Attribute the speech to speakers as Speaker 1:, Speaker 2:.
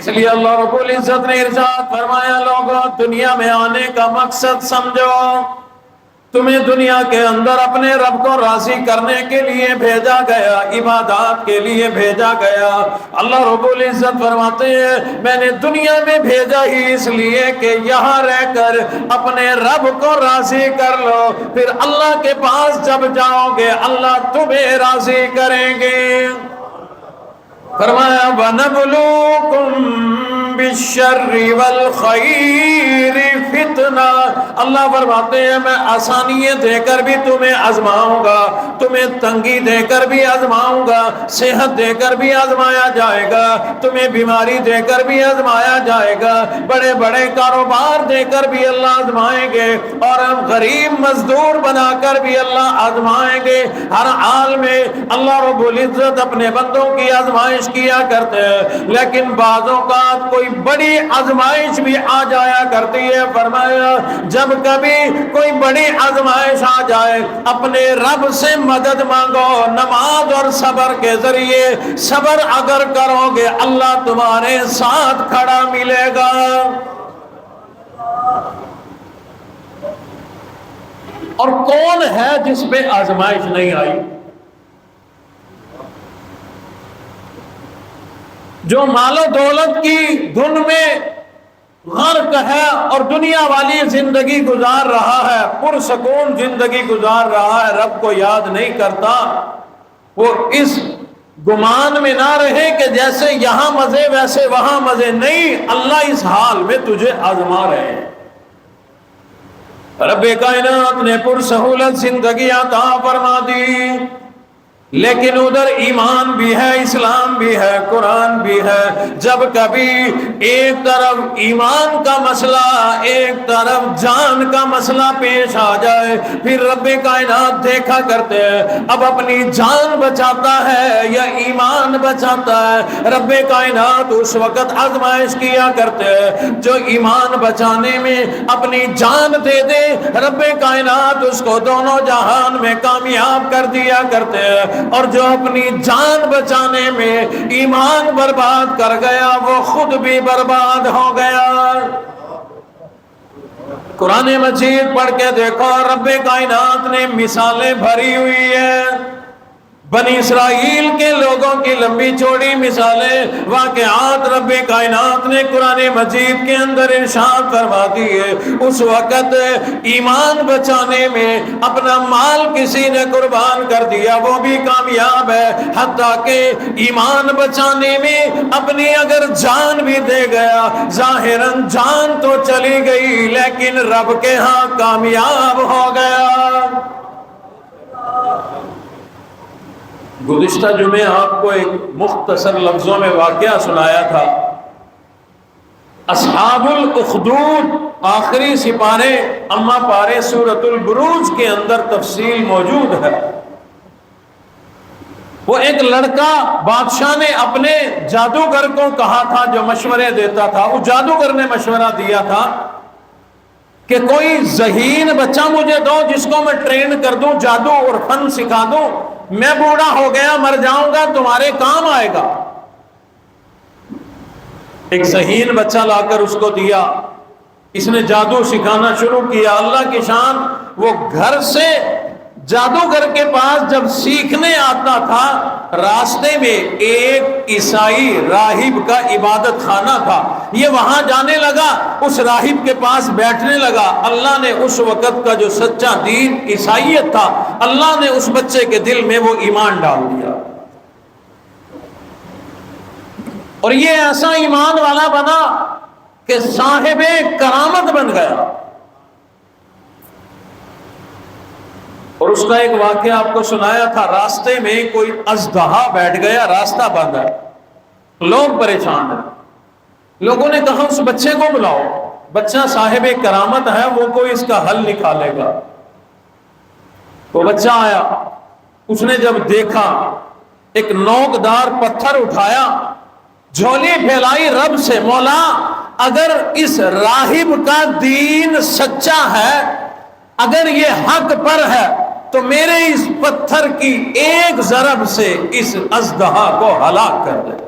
Speaker 1: اس لیے اللہ رب العزت نے ارشاد فرمایا لوگوں دنیا میں آنے کا مقصد سمجھو، تمہیں دنیا کے اندر اپنے رب کو راضی کرنے کے لیے بھیجا گیا، عبادات کے لیے بھیجا گیا۔ اللہ رب العزت فرماتے ہیں میں نے دنیا میں بھیجا ہی اس لیے کہ یہاں رہ کر اپنے رب کو راضی کر لو، پھر اللہ کے پاس جب جاؤ گے اللہ تمہیں راضی کریں گے۔ فرمایا وَنَبْلُوكُمْ بِالشَّرِّ وَالْخَيْرِ فِتْنَةً، اللہ فرماتے ہیں میں آسانیاں دے کر بھی تمہیں آزماؤں گا، تمہیں تنگی دے کر بھی آزماؤں گا، صحت دے کر بھی آزمایا جائے گا، تمہیں بیماری دے کر بھی آزمایا جائے گا، بڑے بڑے کاروبار دے کر بھی اللہ آزمائیں گے، اور ہم غریب مزدور بنا کر بھی اللہ آزمائیں گے۔ ہر حال میں اللہ رب العزت اپنے بندوں کی آزمائش کیا کرتے ہیں، لیکن بعض اوقات کوئی بڑی آزمائش بھی آ جایا کرتی ہے۔ فرمایا جب کبھی کوئی بڑی آزمائش آ جائے اپنے رب سے مدد مانگو، نماز اور صبر کے ذریعے صبر اگر کرو گے اللہ تمہارے ساتھ کھڑا ملے گا۔ اور کون ہے جس پہ آزمائش نہیں آئی؟ جو مال و دولت کی دھن میں غرق ہے اور دنیا والی زندگی گزار رہا ہے، پرسکون زندگی گزار رہا ہے، رب کو یاد نہیں کرتا، وہ اس گمان میں نہ رہے کہ جیسے یہاں مزے ویسے وہاں مزے، نہیں، اللہ اس حال میں تجھے آزما رہے ہیں۔ رب کائنات نے پرسہولت زندگی عطا فرما دی، لیکن ادھر ایمان بھی ہے، اسلام بھی ہے، قرآن بھی ہے۔ جب کبھی ایک طرف ایمان کا مسئلہ ایک طرف جان کا مسئلہ پیش آ جائے پھر رب کائنات دیکھا کرتے ہیں اب اپنی جان بچاتا ہے یا ایمان بچاتا ہے۔ رب کائنات اس وقت آزمائش کیا کرتے ہیں جو ایمان بچانے میں اپنی جان دے دے، رب کائنات اس کو دونوں جہان میں کامیاب کر دیا کرتے ہیں، اور جو اپنی جان بچانے میں ایمان برباد کر گیا وہ خود بھی برباد ہو گیا۔ قرآن مجید پڑھ کے دیکھو، رب کائنات نے مثالیں بھری ہوئی ہیں، بنی اسرائیل کے لوگوں کی لمبی چوڑی مثالیں، واقعات رب کائنات نے قرآن مجید کے اندر ارشاد فرما دیے۔ اس وقت ایمان بچانے میں اپنا مال کسی نے قربان کر دیا وہ بھی کامیاب ہے، حتیٰ کہ ایمان بچانے میں اپنی اگر جان بھی دے گیا، ظاہراً جان تو چلی گئی لیکن رب کے ہاں کامیاب ہو گیا۔ گزشتہ جمعے آپ کو ایک مختصر لفظوں میں واقعہ سنایا تھا، اصحاب الاخدود آخری سپارے اما پارے سورۃ البروج کے اندر تفصیل موجود ہے۔ وہ ایک لڑکا بادشاہ نے اپنے جادوگر کو کہا تھا جو مشورے دیتا تھا، اس جادوگر نے مشورہ دیا تھا کہ کوئی ذہین بچہ مجھے دو جس کو میں ٹرین کر دوں، جادو اور فن سکھا دوں، میں بوڑھا ہو گیا مر جاؤں گا تمہارے کام آئے گا۔ ایک ذہین بچہ لا کر اس کو دیا، اس نے جادو سکھانا شروع کیا۔ اللہ کی شان، وہ گھر سے جادوگر کے پاس جب سیکھنے آتا تھا راستے میں ایک عیسائی راہب کا عبادت خانہ تھا، یہ وہاں جانے لگا، اس راہب کے پاس بیٹھنے لگا۔ اللہ نے اس وقت کا جو سچا دین عیسائیت تھا، اللہ نے اس بچے کے دل میں وہ ایمان ڈال دیا، اور یہ ایسا ایمان والا بنا کہ صاحب کرامت بن گیا۔ اور اس کا ایک واقعہ آپ کو سنایا تھا، راستے میں کوئی اژدہا بیٹھ گیا، راستہ بند ہے، لوگ پریشان ہیں، لوگوں نے کہا اس بچے کو بلاؤ، بچہ صاحب کرامت ہے، وہ کوئی اس کا حل نکالے گا۔ وہ بچہ آیا، اس نے جب دیکھا ایک نوکدار پتھر اٹھایا، جھولی پھیلائی رب سے، مولا اگر اس راہب کا دین سچا ہے، اگر یہ حق پر ہے تو میرے اس پتھر کی ایک ضرب سے اس اژدہا کو ہلاک کر دے۔